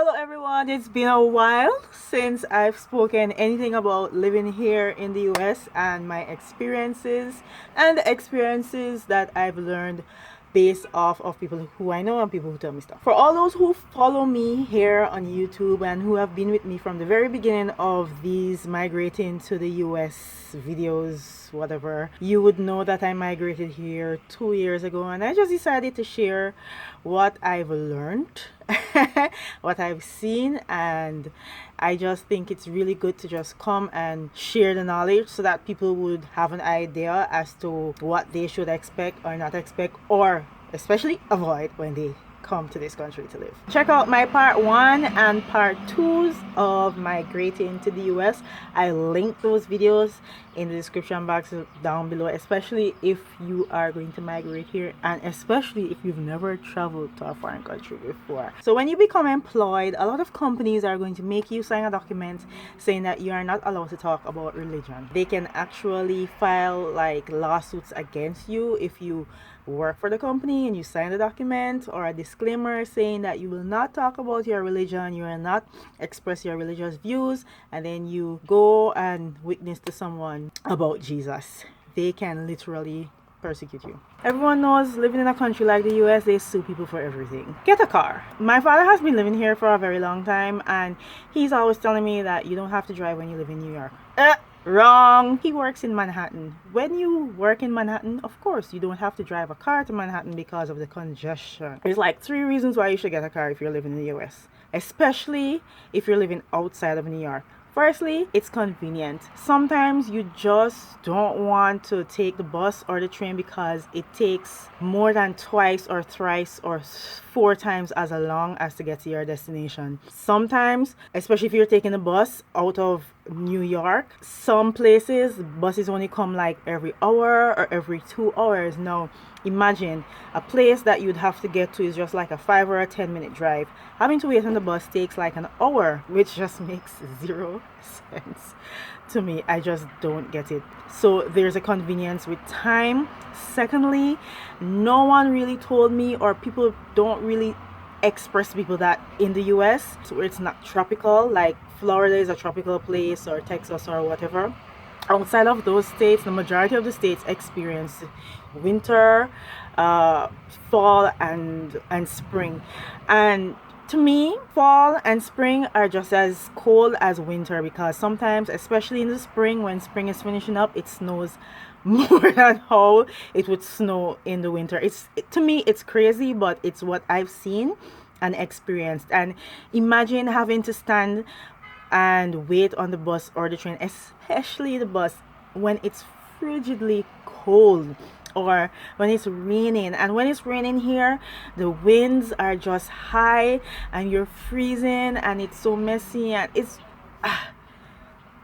Hello everyone, it's been a while since I've spoken anything about living here in the US and my experiences and the experiences that I've learned based off of people who I know and people who tell me stuff. For all those who follow me here on YouTube and who have been with me from the very beginning of these migrating to the US videos, whatever, you would know that I migrated here 2 years ago and I just decided to share what I've learned, what I've seen, and I just think it's really good to just come and share the knowledge so that people would have an idea as to what they should expect or not expect, or especially avoid when they come to this country to live. Check out my part 1 and part 2s of migrating to the US. I link those videos in the description box down below, especially if you are going to migrate here and especially if you've never traveled to a foreign country before. So when you become employed, a lot of companies are going to make you sign a document saying that you are not allowed to talk about religion. They can actually file like lawsuits against you if you work for the company and you sign the document, or a disclaimer saying that you will not talk about your religion, you will not express your religious views, and then you go and witness to someone about Jesus. They can literally persecute you. Everyone knows living in a country like the US, they sue people for everything. Get a car. My father has been living here for a very long time and he's always telling me that you don't have to drive when you live in New York. Wrong. He works in Manhattan. When you work in Manhattan, of course, you don't have to drive a car to Manhattan because of the congestion. There's like 3 reasons why you should get a car if you're living in the US, especially if you're living outside of New York. Firstly, it's convenient. Sometimes you just don't want to take the bus or the train because it takes more than twice or thrice or 4 times as long as to get to your destination. Sometimes, especially if you're taking the bus out of New York, some places buses only come like every hour or every 2 hours. Now imagine a place that you'd have to get to is just like a 5 or a 10-minute drive. Having to wait on the bus takes like an hour, which just makes 0 sense to me. I just don't get it. So there's a convenience with time. Secondly, no one really told me, or people don't really express to people that in the US, so it's not tropical, like Florida is a tropical place or Texas or whatever. Outside of those states, the majority of the states experience winter, fall and spring. And to me, fall and spring are just as cold as winter because sometimes, especially in the spring, when spring is finishing up, it snows more than how it would snow in the winter. To me, it's crazy, but it's what I've seen and experienced. And imagine having to stand and wait on the bus or the train, especially the bus, when it's frigidly cold or when it's raining. And when it's raining here, the winds are just high and you're freezing and it's so messy and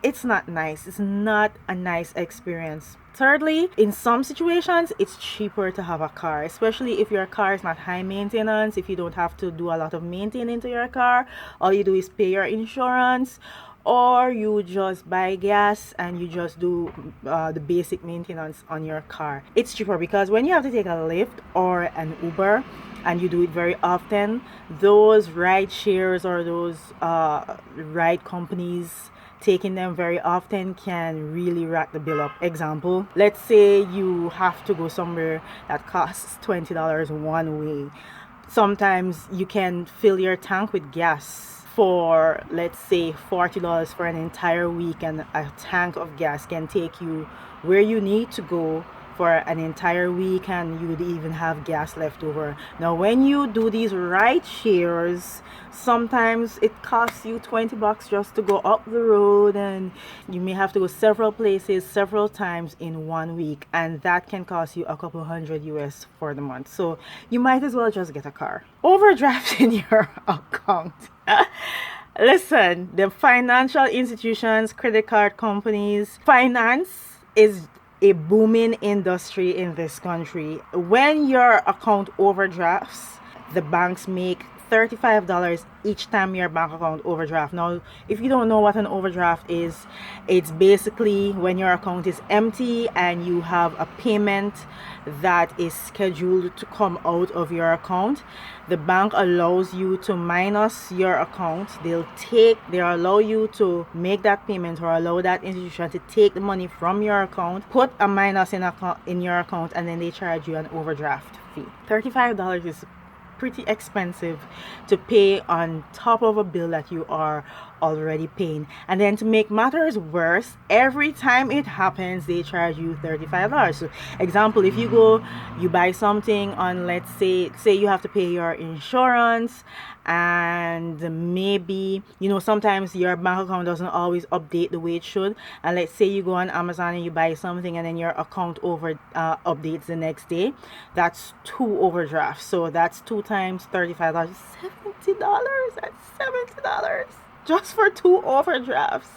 it's not nice. It's not a nice experience. Thirdly, in some situations, it's cheaper to have a car, especially if your car is not high maintenance, if you don't have to do a lot of maintenance to your car. All you do is pay your insurance, or you just buy gas and you just do the basic maintenance on your car. It's cheaper because when you have to take a Lyft or an Uber, and you do it very often, those ride shares or those ride companies taking them very often can really rack the bill up. Example, let's say you have to go somewhere that costs $20 one way. Sometimes you can fill your tank with gas for, let's say, $40 for an entire week, and a tank of gas can take you where you need to go for an entire week, and you would even have gas left over. Now when you do these ride shares, sometimes it costs you $20 just to go up the road, and you may have to go several places several times in 1 week, and that can cost you a couple hundred US for the month. So you might as well just get a car. Overdrafting your account. Listen, the financial institutions, credit card companies, finance is a booming industry in this country. When your account overdrafts, the banks make $35 each time your bank account overdraft. Now, if you don't know what an overdraft is, it's basically when your account is empty and you have a payment that is scheduled to come out of your account. The bank allows you to minus your account. They allow you to make that payment, or allow that institution to take the money from your account, put a minus in your account, and then they charge you an overdraft fee. $35 is pretty expensive to pay on top of a bill that you are already paying. And then to make matters worse, every time it happens they charge you $35. So example, if you buy something on, let's say you have to pay your insurance, and maybe sometimes your bank account doesn't always update the way it should, and let's say you go on Amazon and you buy something and then your account updates the next day. That's 2 overdrafts, so that's 2 times $35, $70. That's $70 just for 2 overdrafts.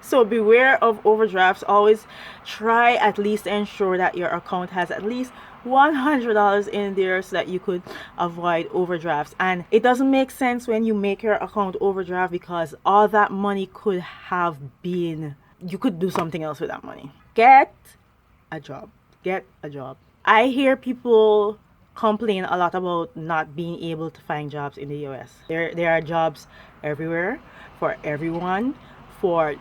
So beware of overdrafts. Always try at least ensure that your account has at least $100 in there so that you could avoid overdrafts. And it doesn't make sense when you make your account overdraft, because all that money could have been, you could do something else with that money. Get a job. I hear people complain a lot about not being able to find jobs in the US. There are jobs everywhere for everyone.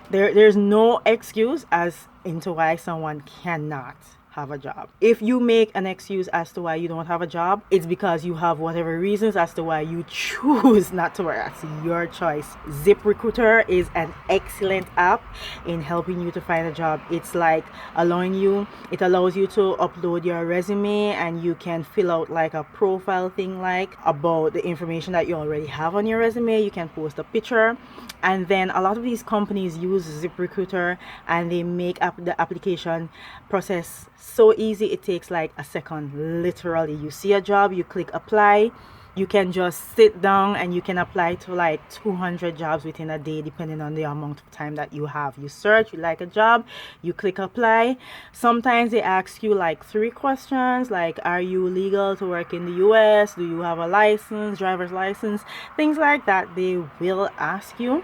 There's no excuse as into why someone cannot have a job. If you make an excuse as to why you don't have a job, it's because you have whatever reasons as to why you choose not to work. That's your choice. ZipRecruiter is an excellent app in helping you to find a job. It's like it allows you to upload your resume, and you can fill out like a profile thing, like about the information that you already have on your resume. You can post a picture, and then a lot of these companies use ZipRecruiter, and they make the application process so easy. It takes like a second. Literally, you see a job, you click apply. You can just sit down and you can apply to like 200 jobs within a day, depending on the amount of time that you have. You search, you like a job, you click apply. Sometimes they ask you like 3 questions, like, are you legal to work in the US? Do you have a license, driver's license? Things like that they will ask you.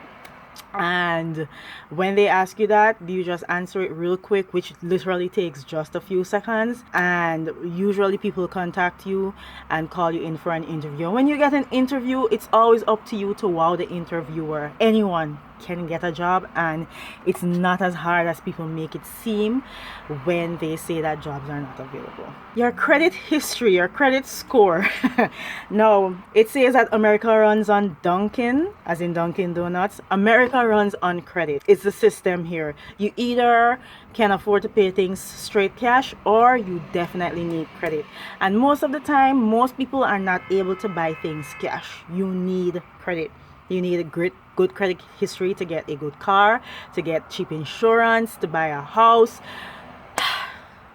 And when they ask you that, you just answer it real quick, which literally takes just a few seconds. And usually people contact you and call you in for an interview. When you get an interview, it's always up to you to wow the interviewer. Anyone can get a job, and it's not as hard as people make it seem when they say that jobs are not available. Your credit history, your credit score. Now, it says that America runs on Dunkin', as in Dunkin' Donuts. America runs on credit. It's the system here. You either can afford to pay things straight cash, or you definitely need credit. And most of the time, most people are not able to buy things cash. You need credit. You need a good credit history to get a good car, to get cheap insurance, to buy a house.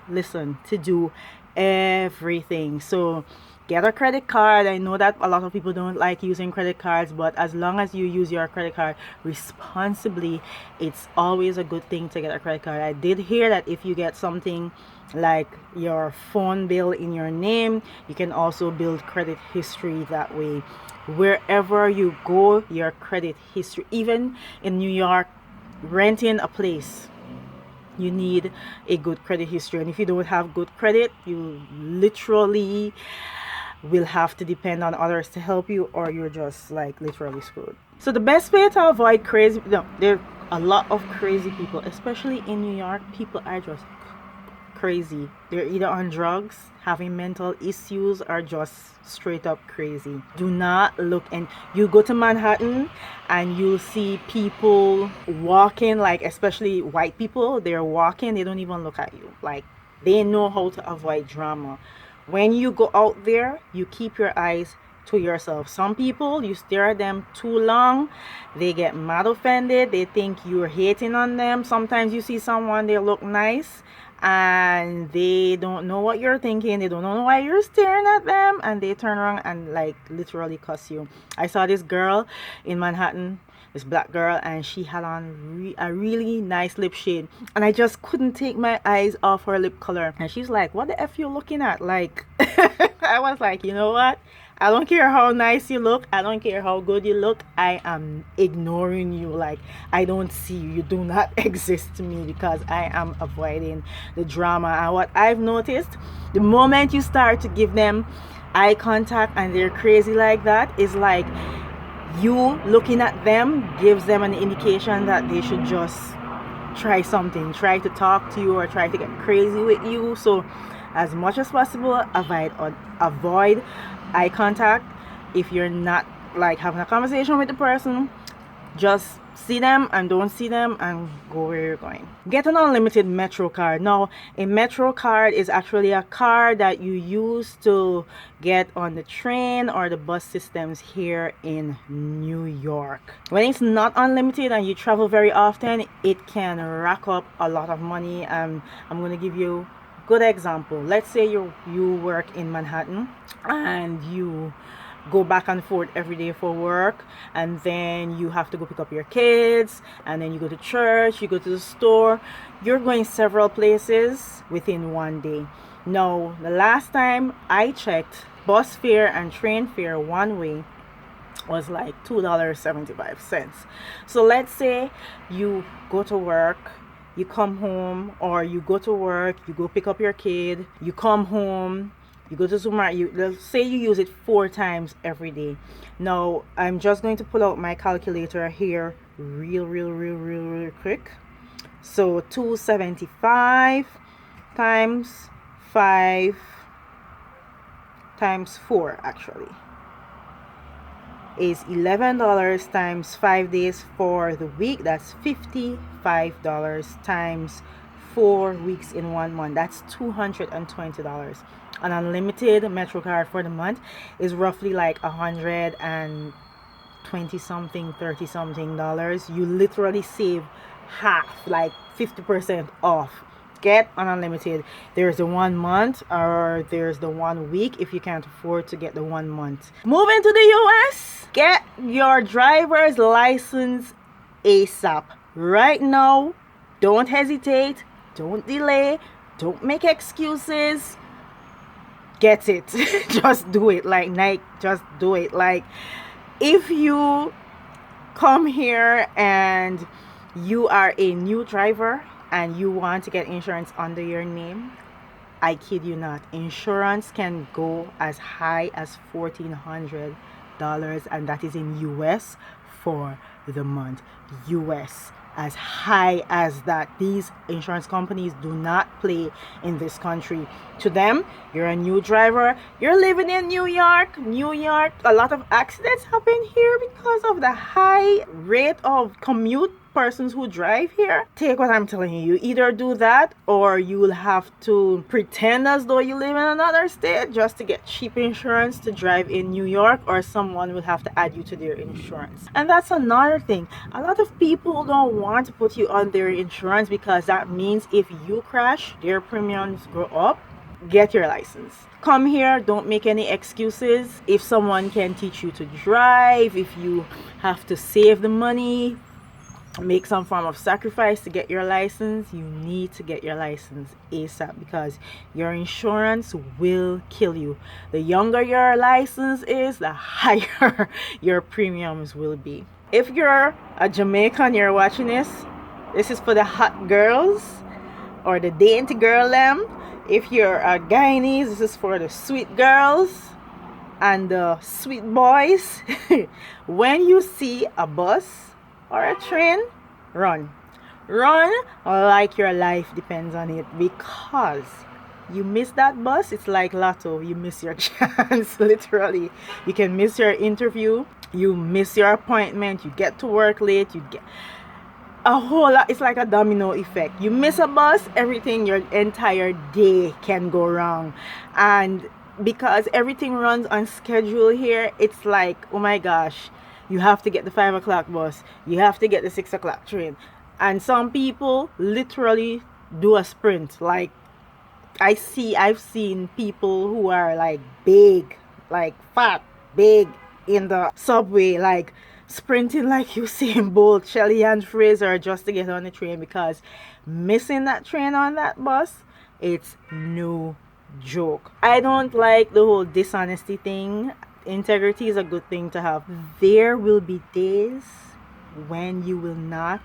Listen, to do everything. So get a credit card. I know that a lot of people don't like using credit cards, but as long as you use your credit card responsibly, it's always a good thing to get a credit card. I did hear that if you get something like your phone bill in your name, you can also build credit history that way. Wherever you go, your credit history, even in New York, renting a place, you need a good credit history. And if you don't have good credit, you literally will have to depend on others to help you, or you're just like literally screwed. So the best way to avoid there are a lot of crazy people, especially in New York. People are just crazy. They're either on drugs, having mental issues, or just straight up crazy. Do not look. And you go to Manhattan and you'll see people walking, like especially white people, they're walking, they don't even look at you. Like, they know how to avoid drama. When you go out there, you keep your eyes to yourself. Some people, you stare at them too long, they get mad offended, they think you're hating on them. Sometimes you see someone, they look nice, and they don't know what you're thinking, they don't know why you're staring at them, and they turn around and like literally cuss you. I saw this girl in Manhattan, this black girl, and she had on a really nice lip shade, and I just couldn't take my eyes off her lip color. And she's like, what the F you looking at? Like, I was like, you know what, I don't care how nice you look. I don't care how good you look. I am ignoring you. Like, I don't see you. You do not exist to me because I am avoiding the drama. And what I've noticed, the moment you start to give them eye contact and they're crazy like that, is like you looking at them gives them an indication that they should just try something, try to talk to you or try to get crazy with you. So as much as possible, avoid eye contact. If you're not like having a conversation with the person, just see them and don't see them and go where you're going. Get an unlimited Metro card. Now, a Metro card is actually a card that you use to get on the train or the bus systems here in New York. When it's not unlimited and you travel very often, it can rack up a lot of money. I'm going to give you a good example. Let's say you work in Manhattan and you go back and forth every day for work, and then you have to go pick up your kids, and then you go to church, you go to the store. You're going several places within one day. Now, the last time I checked, bus fare and train fare one way was like $2.75. So let's say you go to work, you come home, or you go to work, you go pick up your kid, you come home, you go to supermarket, let's say you use it 4 times every day. Now, I'm just going to pull out my calculator here real quick. So 275 times 5 times 4 actually is $11 times 5 days for the week. That's $55 times 4 weeks in 1 month. That's $220. An unlimited Metro card for the month is roughly like $120 something, $30 something. You literally save half, like 50% off. Get an unlimited. There's the 1 month or there's the 1 week if you can't afford to get the 1 month. Moving to the US, get your driver's license ASAP. Right now, don't hesitate, don't delay, don't make excuses. Get it. Just do it. Like Nike, just do it. Like, if you come here and you are a new driver and you want to get insurance under your name, I kid you not, insurance can go as high as $1,400, and that is in US for the month. US, as high as that. These insurance companies do not play in this country. To them, you're a new driver, you're living in New York, a lot of accidents happen here because of the high rate of commute persons who drive here. Take what I'm telling you. You either do that or you will have to pretend as though you live in another state just to get cheap insurance to drive in New York, or someone will have to add you to their insurance. And that's another thing. A lot of people don't want to put you on their insurance because that means if you crash, their premiums go up. Get your license. Come here, don't make any excuses. If someone can teach you to drive, if you have to save the money, make some form of sacrifice to get your license, you need to get your license ASAP because your insurance will kill you. The younger your license is, the higher your premiums will be. If you're a Jamaican, you're watching this is for the hot girls or the dainty girl them. If you're a Guyanese, this is for the sweet girls and the sweet boys. When you see a bus or a train, run like your life depends on it, because you miss that bus, it's like lotto. You miss your chance. Literally, you can miss your interview, you miss your appointment, you get to work late, you get a whole lot. It's like a domino effect. You miss a bus, everything, your entire day can go wrong. And because everything runs on schedule here, it's like, oh my gosh, you have to get the 5 o'clock bus, you have to get the 6 o'clock train. And some people literally do a sprint. Like, I've seen people who are like big, like fat, big in the subway, like sprinting like Usain Bolt, Shelly and Fraser, just to get on the train, because missing that train on that bus, it's no joke. I don't like the whole dishonesty thing. Integrity is a good thing to have. There will be days when you will not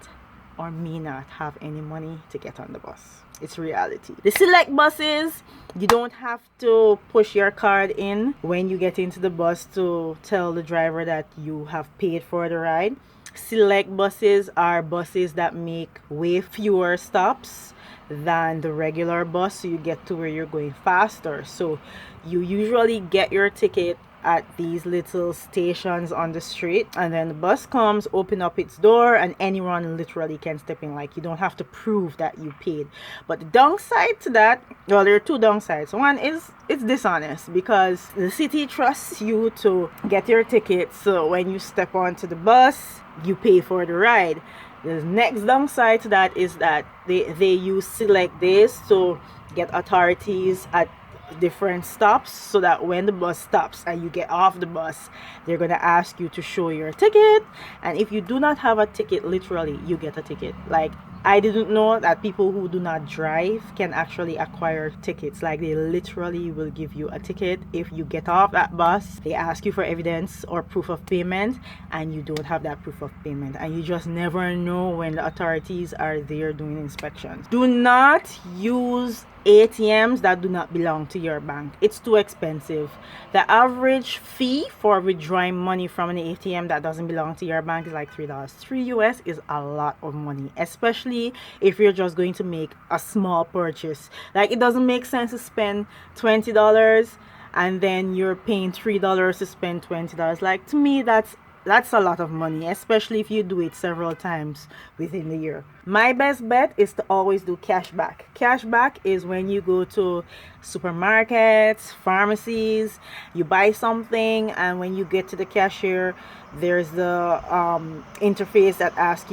or may not have any money to get on the bus. It's reality. The select buses, you don't have to push your card in when you get into the bus to tell the driver that you have paid for the ride. Select buses are buses that make way fewer stops than the regular bus, so you get to where you're going faster. So you usually get your ticket at these little stations on the street, and then the bus comes, open up its door, and anyone literally can step in. Like, you don't have to prove that you paid. But the downside to that, well, there are two downsides. One is it's dishonest because the city trusts you to get your ticket, so when you step onto the bus, you pay for the ride. The next downside to that is that they use select days to get authorities at different stops, so that when the bus stops and you get off the bus, they're going to ask you to show your ticket. And if you do not have a ticket, literally you get a ticket. Like, I didn't know that people who do not drive can actually acquire tickets. Like, they literally will give you a ticket if you get off that bus. They ask you for evidence or proof of payment, and you don't have that proof of payment, and you just never know when the authorities are there doing inspections. Do not use ATMs that do not belong to your bank. It's too expensive. The average fee for withdrawing money from an ATM that doesn't belong to your bank is like $3. $3 is a lot of money, especially if you're just going to make a small purchase. Like, it doesn't make sense to spend $20 and then you're paying $3 to spend $20. Like, to me, that's a lot of money, especially if you do it several times within the year. My best bet is to always do cashback. Cashback is when you go to supermarkets, pharmacies, you buy something, and when you get to the cashier, there's the interface that asks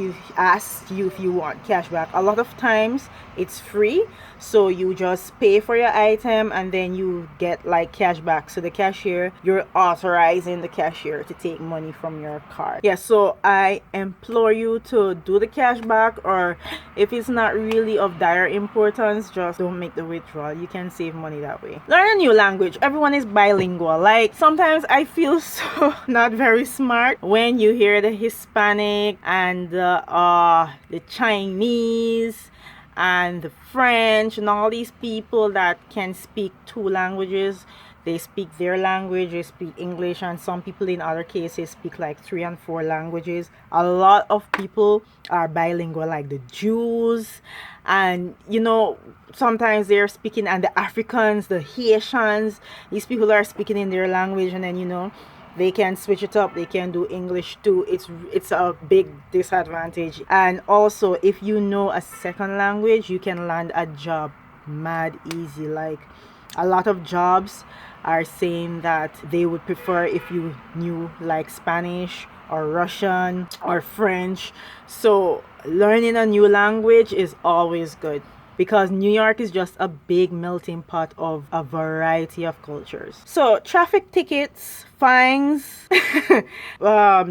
you if you want cashback. A lot of times it's free, so you just pay for your item and then you get like cashback. So the cashier, you're authorizing the cashier to take money from your card. Yeah, so I implore you to do the cashback, or if it's not really of dire importance, just don't make the withdrawal. You can save money that way. Learn a new language. Everyone is bilingual. Like, sometimes I feel so not very smart when you hear the Hispanic and the Chinese and the French and all these people that can speak two languages. They speak their language, they speak English, and some people in other cases speak like 3 and 4 languages. A lot of people are bilingual, like the Jews, and sometimes they're speaking, and the Africans, the Haitians, these people are speaking in their language, and then they can switch it up, they can do English too. It's a big disadvantage. And also, if you know a second language, you can land a job mad easy. Like, a lot of jobs are saying that they would prefer if you knew like Spanish or Russian or French. So learning a new language is always good, because New York is just a big melting pot of a variety of cultures. So traffic tickets, fines,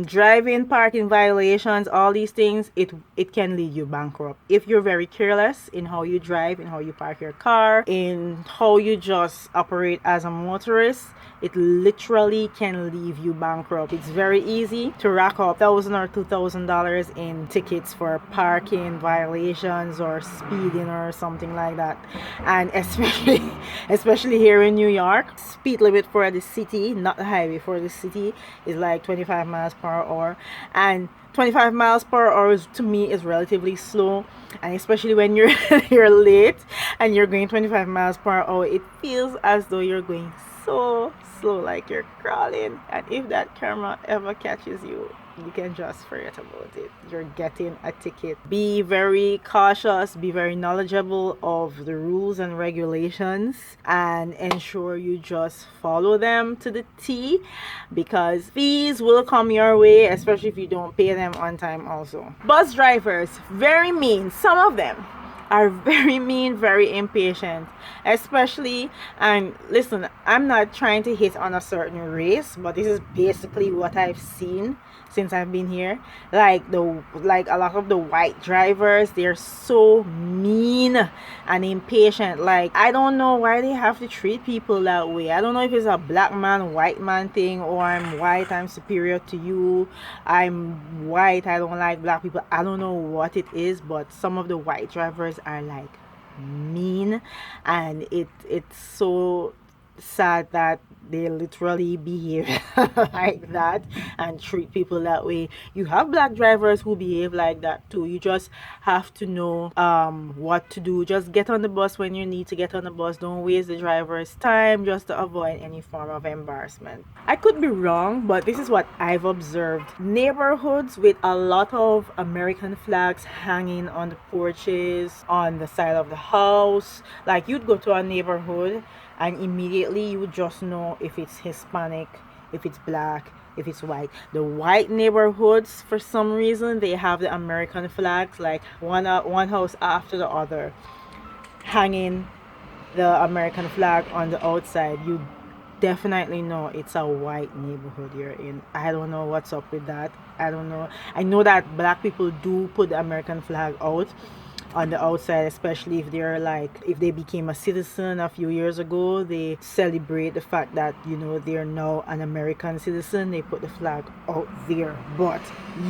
driving, parking violations, all these things, it can lead you bankrupt if you're very careless in how you drive, in how you park your car, in how you just operate as a motorist. It literally can leave you bankrupt. It's very easy to rack up $1,000 or $2,000 in tickets for parking violations or speeding or something like that. And especially here in New York, speed limit for the city, not the highway, for the city is like 25 miles per hour. And 25 miles per hour to me is relatively slow, and especially when you're late and you're going 25 miles per hour, it feels as though you're going so slow, like you're crawling. And if that camera ever catches you, you can just forget about it. You're getting a ticket. Be very cautious, be very knowledgeable of the rules and regulations, and ensure you just follow them to the T, because fees will come your way, especially if you don't pay them on time. Also, bus drivers, very mean. Some of them are very mean, very impatient, especially, and listen, I'm not trying to hit on a certain race, but this is basically what I've seen since I've been here. Like a lot of the white drivers, they're so mean and impatient. Like, I don't know why they have to treat people that way. I don't know if it's a black man white man thing, or I'm white, I'm superior to you, I'm white, I don't like black people. I don't know what it is, but some of the white drivers are like mean, and it's so sad that they literally behave like that and treat people that way. You have black drivers who behave like that too. You just have to know what to do. Just get on the bus when you need to get on the bus. Don't waste the driver's time, just to avoid any form of embarrassment. I could be wrong, but this is what I've observed. Neighborhoods with a lot of American flags hanging on the porches, on the side of the house. Like, you'd go to a neighborhood and immediately you would just know if it's Hispanic, if it's black, if it's white. The white neighborhoods, for some reason, they have the American flags, like one house after the other, hanging the American flag on the outside. You definitely know it's a white neighborhood you're in. I don't know what's up with that. I don't know. I know that black people do put the American flag out on the outside, especially if they're like, if they became a citizen a few years ago, they celebrate the fact that, you know, they're now an American citizen. They put the flag out there. But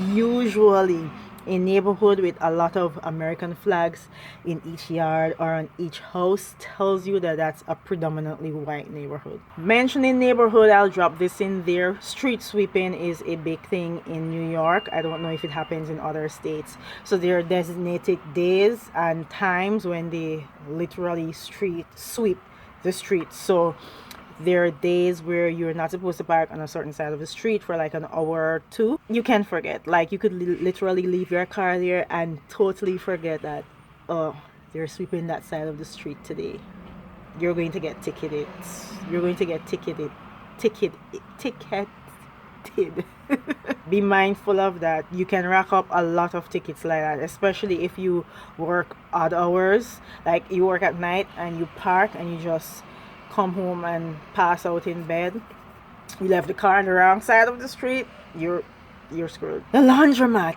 usually a neighborhood with a lot of American flags in each yard or on each house tells you that that's a predominantly white neighborhood. Mentioning neighborhood, I'll drop this in there. Street sweeping is a big thing in New York. I don't know if it happens in other states. So there are designated days and times when they literally street sweep the streets. So there are days where you're not supposed to park on a certain side of the street for like an hour or two. You can forget. Like, you could literally leave your car there and totally forget that, oh, they're sweeping that side of the street today. You're going to get ticketed. You're going to get ticketed. Be mindful of that. You can rack up a lot of tickets like that, especially if you work odd hours. Like, you work at night and you park and you just come home and pass out in bed. You left the car on the wrong side of the street, you're screwed. The laundromat.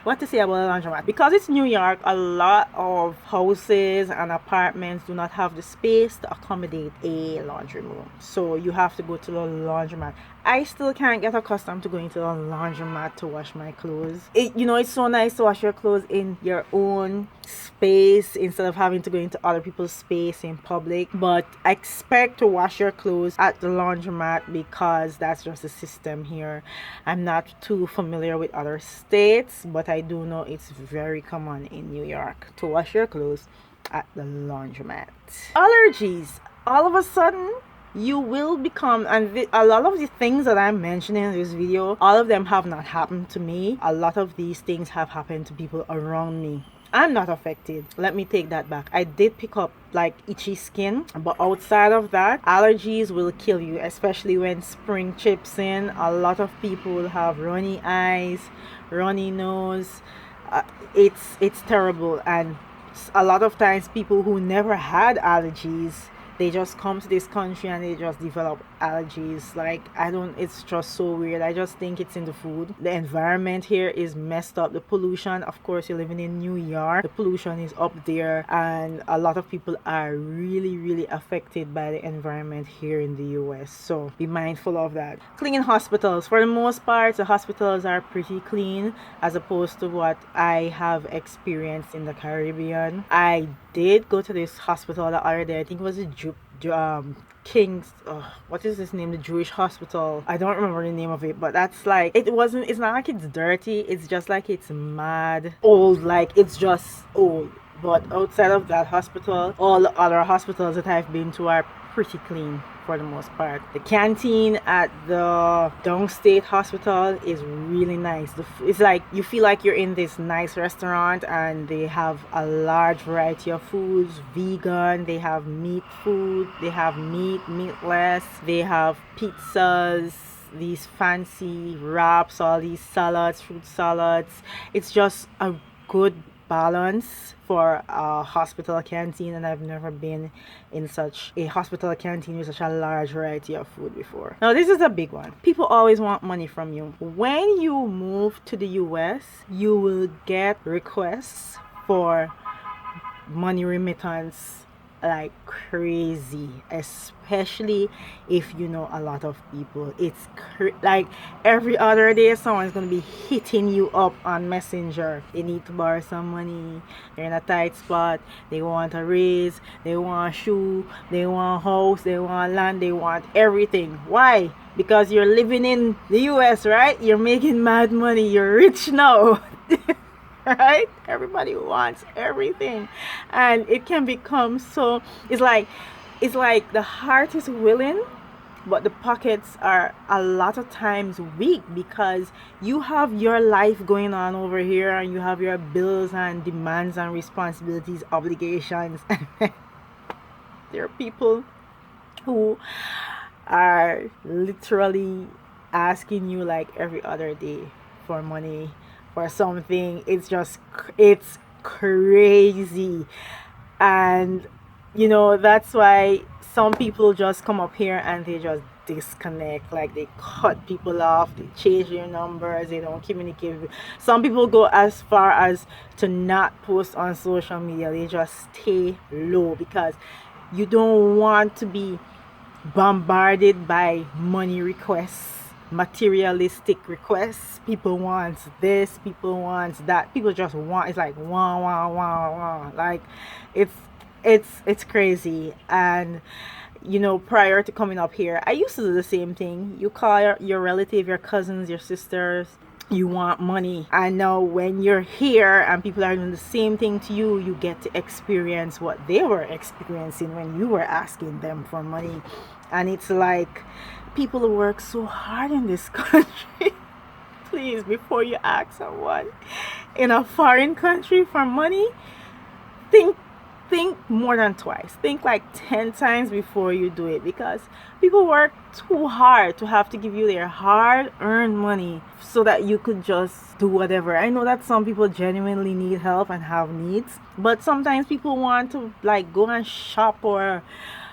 What to say about the laundromat? Because it's New York, a lot of houses and apartments do not have the space to accommodate a laundry room. So you have to go to the laundromat. I still can't get accustomed to going to the laundromat to wash my clothes. It's so nice to wash your clothes in your own space instead of having to go into other people's space in public. But I expect to wash your clothes at the laundromat because that's just the system here. I'm not too familiar with other states, but I do know it's very common in New York to wash your clothes at the laundromat. Allergies. All of a sudden, you will become, and a lot of the things that I'm mentioning in this video, all of them have not happened to me. A lot of these things have happened to people around me. I'm not affected. Let me take that back. I did pick up like itchy skin, but outside of that, allergies will kill you, especially when spring chips in. A lot of people have runny eyes, runny nose. It's terrible, and a lot of times people who never had allergies, they just come to this country and they just develop allergies. Like, it's just so weird. I just think it's in the food. The environment here is messed up. The pollution, of course, you're living in New York, the pollution is up there, and a lot of people are really, really affected by the environment here in the US. So be mindful of that. Clean hospitals. For the most part, the hospitals are pretty clean as opposed to what I have experienced in the Caribbean. I did go to this hospital the other day. I think it was a King's, what is this name? The Jewish hospital. I don't remember the name of it, but that's like, it's not like it's dirty. It's just like it's mad old. Like, it's just old. But outside of that hospital, all the other hospitals that I've been to are pretty clean for the most part. The canteen at the Downstate Hospital is really nice. It's like you feel like you're in this nice restaurant, and they have a large variety of foods. Vegan, they have meat food, they have meatless, they have pizzas, these fancy wraps, all these salads, fruit salads. It's just a good balance for a hospital canteen, and I've never been in such a hospital canteen with such a large variety of food before. Now, this is a big one. People always want money from you. When you move to the US, you will get requests for money remittance like crazy, especially if you know a lot of people. It's like every other day someone's gonna be hitting you up on Messenger. They need to borrow some money, they're in a tight spot, they want a raise, they want a shoe, they want a house, they want land, they want everything. Why? Because you're living in the US, right? You're making mad money, you're rich now. Right? Everybody wants everything, and it can become so, it's like the heart is willing, but the pockets are a lot of times weak, because you have your life going on over here, and you have your bills and demands and responsibilities, obligations. There are people who are literally asking you like every other day for money for something. It's crazy. And that's why some people just come up here and they just disconnect, like they cut people off, they change their numbers, they don't communicate with. Some people go as far as to not post on social media, they just stay low, because you don't want to be bombarded by money requests, materialistic requests. People want this, people want that, people just want, it's like wah wah wah wah, like it's crazy. And prior to coming up here, I used to do the same thing. You call your relative, your cousins, your sisters, you want money. And now when you're here and people are doing the same thing to you, you get to experience what they were experiencing when you were asking them for money. And it's like, people work so hard in this country. Please, before you ask someone in a foreign country for money, think more than twice. Think like 10 times before you do it, because people work too hard to have to give you their hard-earned money so that you could just do whatever. I know that some people genuinely need help and have needs, but sometimes people want to like go and shop, or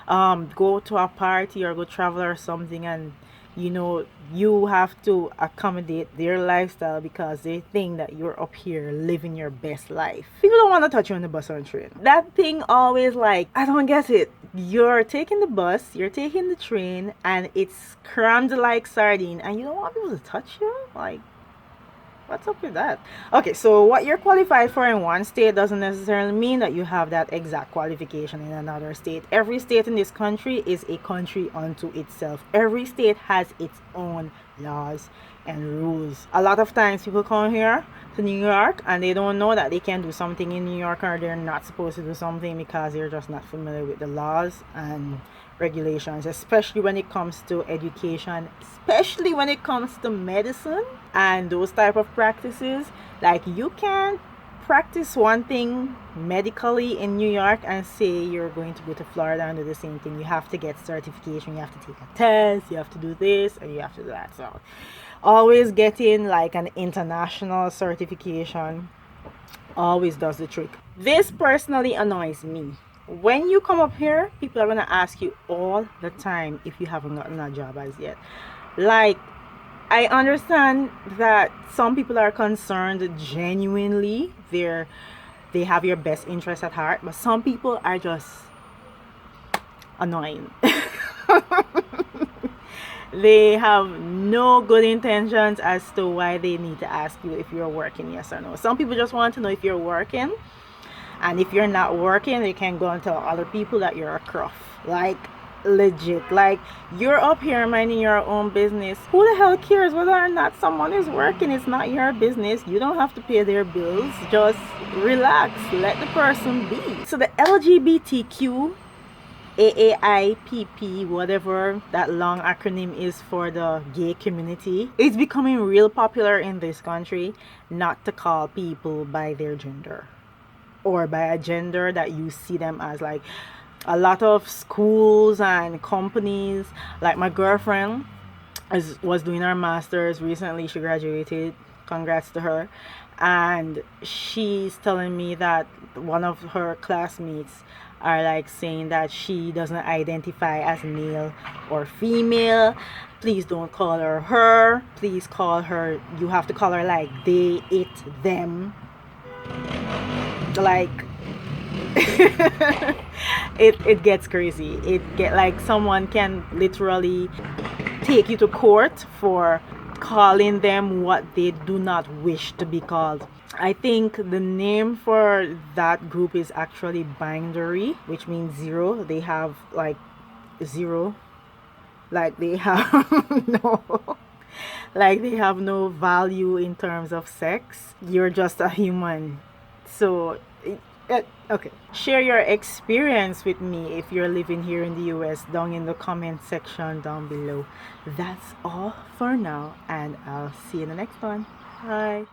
go to a party, or go travel or something, and you have to accommodate their lifestyle because they think that you're up here living your best life. People don't want to touch you on the bus or train. That thing always, like, I don't get it. You're taking the bus, you're taking the train, and it's crammed like sardine, and you don't want people to touch you? Like, what's up with that? Okay, so what you're qualified for in one state doesn't necessarily mean that you have that exact qualification in another state. Every state in this country is a country unto itself. Every state has its own laws and rules. A lot of times people come here to New York and they don't know that they can do something in New York, or they're not supposed to do something, because they're just not familiar with the laws and regulations, especially when it comes to education, especially when it comes to medicine and those type of practices. Like, you can't practice one thing medically in New York and say you're going to go to Florida and do the same thing. You have to get certification, you have to take a test, you have to do this, and you have to do that. So always getting like an international certification always does the trick. This personally annoys me. When you come up here, people are going to ask you all the time if you haven't gotten a job as yet. Like, I understand that some people are concerned genuinely. They have your best interest at heart, but some people are just annoying. They have no good intentions as to why they need to ask you if you're working, yes or no. Some people just want to know if you're working. And if you're not working, they can go and tell other people that you're a croff. Like, legit. Like, you're up here minding your own business. Who the hell cares whether or not someone is working? It's not your business. You don't have to pay their bills. Just relax. Let the person be. So the LGBTQ, AAIPP, whatever that long acronym is for the gay community, is becoming real popular in this country, not to call people by their gender, or by a gender that you see them as. Like, a lot of schools and companies, like my girlfriend was doing her master's recently. She graduated a Congrats to her. And she's telling me that one of her classmates are like saying that she doesn't identify as male or female. Please don't call her her. Please call her, you have to call her like they, it, them. Like, it gets crazy. It get like someone can literally take you to court for calling them what they do not wish to be called. I think the name for that group is actually binary, which means zero. They have like zero, like they have no, like they have no value in terms of sex. You're just a human. So okay, share your experience with me if you're living here in the US down in the comment section down below. That's all for now, and I'll see you in the next one. Bye.